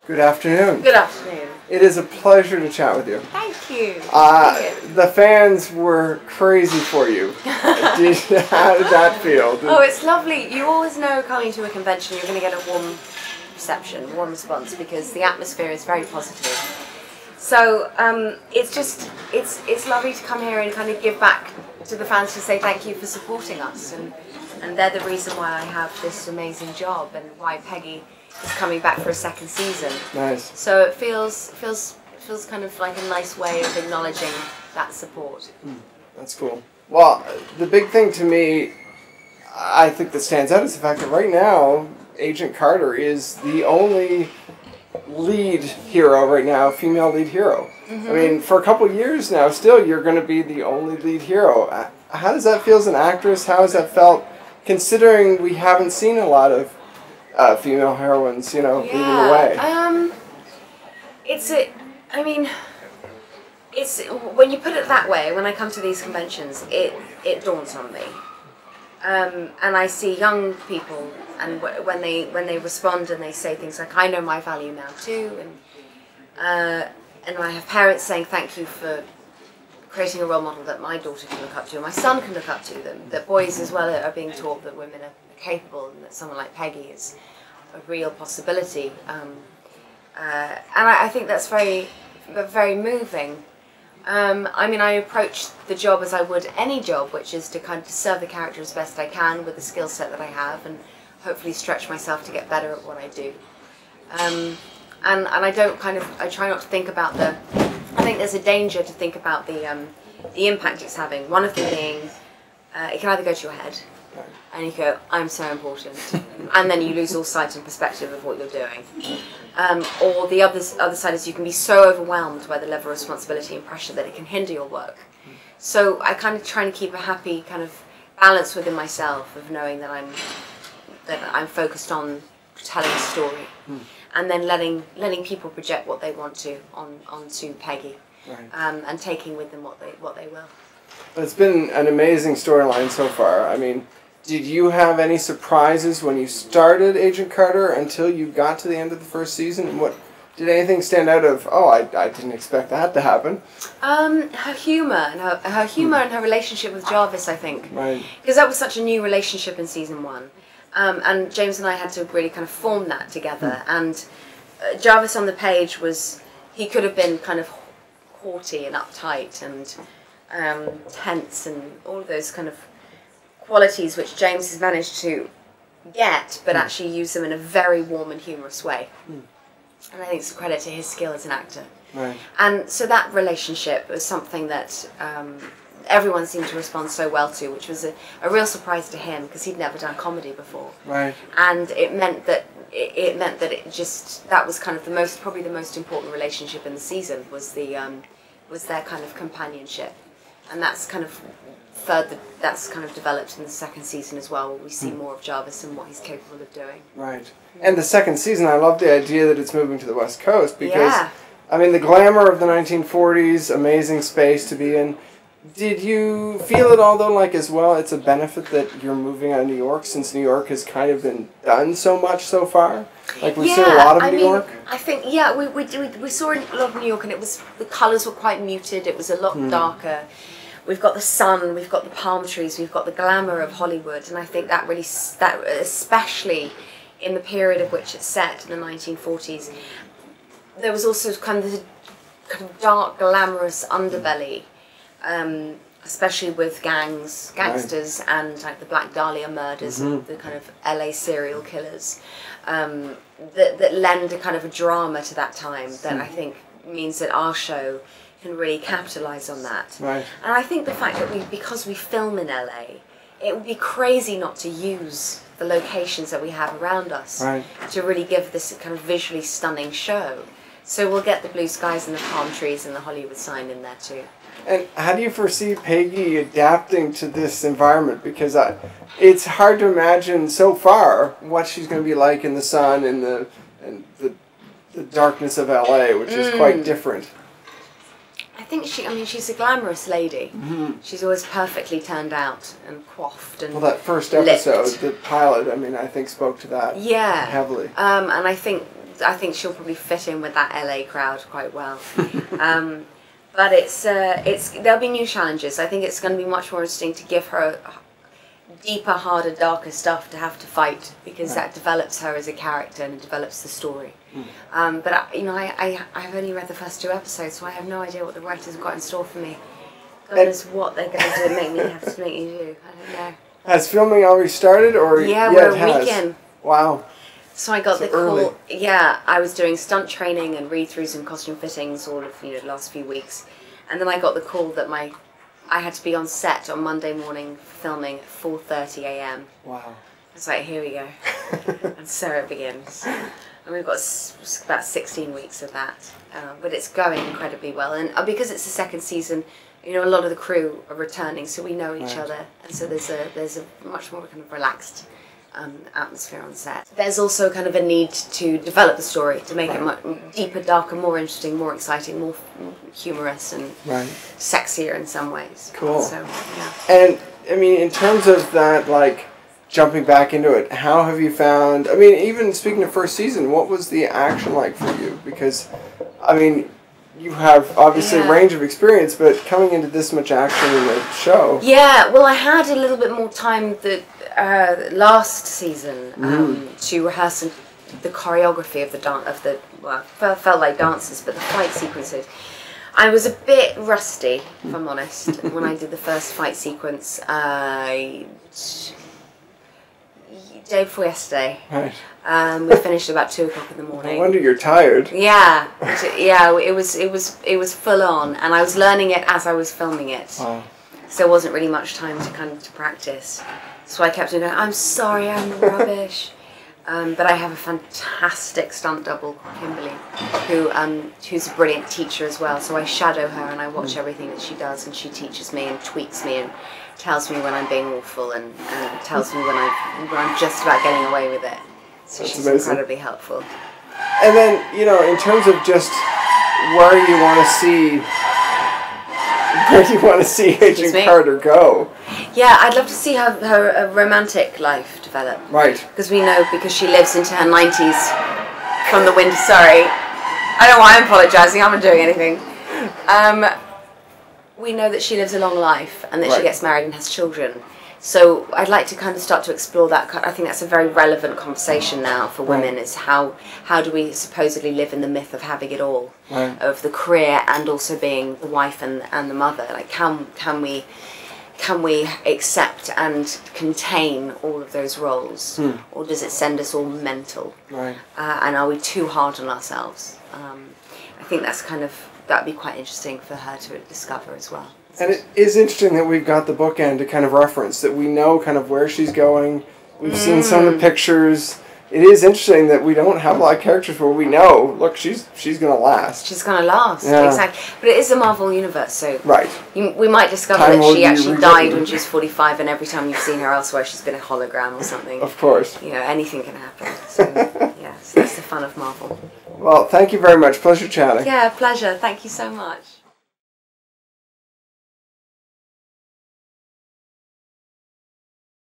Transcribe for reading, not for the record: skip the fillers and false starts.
Good afternoon. Good afternoon. It is a pleasure to chat with you. Thank you. The fans were crazy for you. How did that feel? Oh, it's lovely. You always know coming to a convention you're going to get a warm reception, warm response, because the atmosphere is very positive. So it's lovely to come here and kind of give back to the fans to say thank you for supporting us, and they're the reason why I have this amazing job and why Peggy is coming back for a second season. Nice. So it feels kind of like a nice way of acknowledging that support. That's cool. Well, the big thing to me, I think that stands out is the fact that right now, Agent Carter is the only lead hero right now, female lead hero. Mm-hmm. I mean, for a couple of years now, still, you're going to be the only lead hero. How does that feel as an actress? How has that felt, considering we haven't seen a lot of female heroines, leading the way? It's when you put it that way, when I come to these conventions, it dawns on me. And I see young people, and when they respond and they say things like, I know my value now too, and I have parents saying thank you for creating a role model that my daughter can look up to, and my son can look up to them, that boys as well are being taught that women are capable, and that someone like Peggy is a real possibility. And I think that's very, very moving. I approach the job as I would any job, which is to kind of serve the character as best I can with the skill set that I have, and hopefully stretch myself to get better at what I do. And I try not to think about I think there's a danger to think about the impact it's having. One of them being, it can either go to your head, and you go, I'm so important, and then you lose all sight and perspective of what you're doing. Or the other side is you can be so overwhelmed by the level of responsibility and pressure that it can hinder your work. So I kind of try to keep a happy kind of balance within myself of knowing that I'm focused on telling a story, and then letting people project what they want to onto Peggy, Right. And taking with them what they will. It's been an amazing storyline so far. I mean, did you have any surprises when you started Agent Carter until you got to the end of the first season? And did anything stand out of, I didn't expect that to happen? Her humour and her relationship with Jarvis, I think. Right. Because that was such a new relationship in season 1. And James and I had to really kind of form that together. And Jarvis on the page he could have been kind of haughty and uptight and tense and all of those kind of qualities which James has managed to get, but actually use them in a very warm and humorous way. And I think it's a credit to his skill as an actor. Right. And so that relationship was something that everyone seemed to respond so well to, which was a real surprise to him, because he'd never done comedy before. Right. And it meant that that was kind of probably the most important relationship in the season, was their kind of companionship. And that's kind of developed in the second season as well, where we see more of Jarvis and what he's capable of doing. Right. And the second season, I love the idea that it's moving to the West Coast, because, yeah. I mean, the glamour of the 1940s, amazing space to be in. Did you feel it all, though, like, as well, it's a benefit that you're moving out of New York, since New York has kind of been done so much so far? Like, we've seen a lot of New York? I think, we saw a lot of New York, and the colours were quite muted, it was a lot darker. We've got the sun, we've got the palm trees, we've got the glamour of Hollywood, and I think that especially in the period of which it's set, in the 1940s, there was also kind of dark, glamorous underbelly, especially with gangsters, right. And like the Black Dahlia murders, and the kind of LA serial killers, that lend a kind of a drama to that time that I think means that our show can really capitalise on that. Right. And I think the fact that because we film in LA, it would be crazy not to use the locations that we have around us, right, to really give this kind of visually stunning show. So we'll get the blue skies and the palm trees and the Hollywood sign in there too. And how do you foresee Peggy adapting to this environment? Because it's hard to imagine so far what she's going to be like in the sun and the darkness of LA, which is quite different. I think she's a glamorous lady. She's always perfectly turned out and coiffed and that first episode, the pilot, I think spoke to that heavily. And I think I think she'll probably fit in with that LA crowd quite well. But there'll be new challenges. I think it's going to be much more interesting to give her deeper, harder, darker stuff to have to fight, because that develops her as a character and it develops the story. But I've only read the first 2 episodes, so I have no idea what the writers have got in store for me. God knows what they're going to do, make me do. I don't know. Has filming already started, or we're a week in. Wow. So I got the call. Early. Yeah, I was doing stunt training and read-throughs and costume fittings all of the last few weeks, and then I got the call that I had to be on set on Monday morning filming at 4:30 a.m. Wow. It's like, here we go. And so it begins. And we've got about 16 weeks of that. But it's going incredibly well. And because it's the second season, a lot of the crew are returning, so we know each other. And so there's a much more kind of relaxed atmosphere on set. There's also kind of a need to develop the story, to make it much deeper, darker, more interesting, more exciting, more humorous, and sexier in some ways. Cool. So, yeah. And, I mean, in terms of that, like, jumping back into it, how have you found, I mean, even speaking of first season, what was the action like for you? Because, I mean, you have obviously a range of experience, but coming into this much action in the show. Yeah, well, I had a little bit more time last season to rehearse the choreography of felt like dances, but the fight sequences. I was a bit rusty, if I'm honest, when I did the first fight sequence. Day before yesterday. Right. We finished about 2 o'clock in the morning. No wonder you're tired. Yeah, it was full on, and I was learning it as I was filming it. Wow. So there wasn't really much time to practice. So I kept going, I'm sorry, I'm rubbish. But I have a fantastic stunt double, Kimberly, who's a brilliant teacher as well. So I shadow her and I watch everything that she does, and she teaches me and tweaks me and tells me when I'm being awful, and tells me when I'm just about getting away with it. So she's incredibly helpful. And then, in terms of just where you want to see Agent Carter go. Yeah, I'd love to see her romantic life develop. Right. Because she lives into her 90s from the winter. Sorry, I don't know why I'm apologising. I'm not doing anything. We know that she lives a long life and that she gets married and has children. So I'd like to kind of start to explore that. I think that's a very relevant conversation now for women, is how do we supposedly live in the myth of having it all, of the career and also being the wife and the mother. Like, can we accept and contain all of those roles, or does it send us all mental? Right. And are we too hard on ourselves? I think that'd be quite interesting for her to discover as well. And it is interesting that we've got the bookend to kind of reference, that we know kind of where she's going. We've seen some of the pictures. It is interesting that we don't have a lot of characters where we know, look, she's going to last. She's going to last, exactly. But it is a Marvel universe, so we might discover that she actually died when she was 45, and every time you've seen her elsewhere, she's been a hologram or something. Of course. Anything can happen. So, so that's the fun of Marvel. Well, thank you very much. Pleasure chatting. Yeah, pleasure. Thank you so much.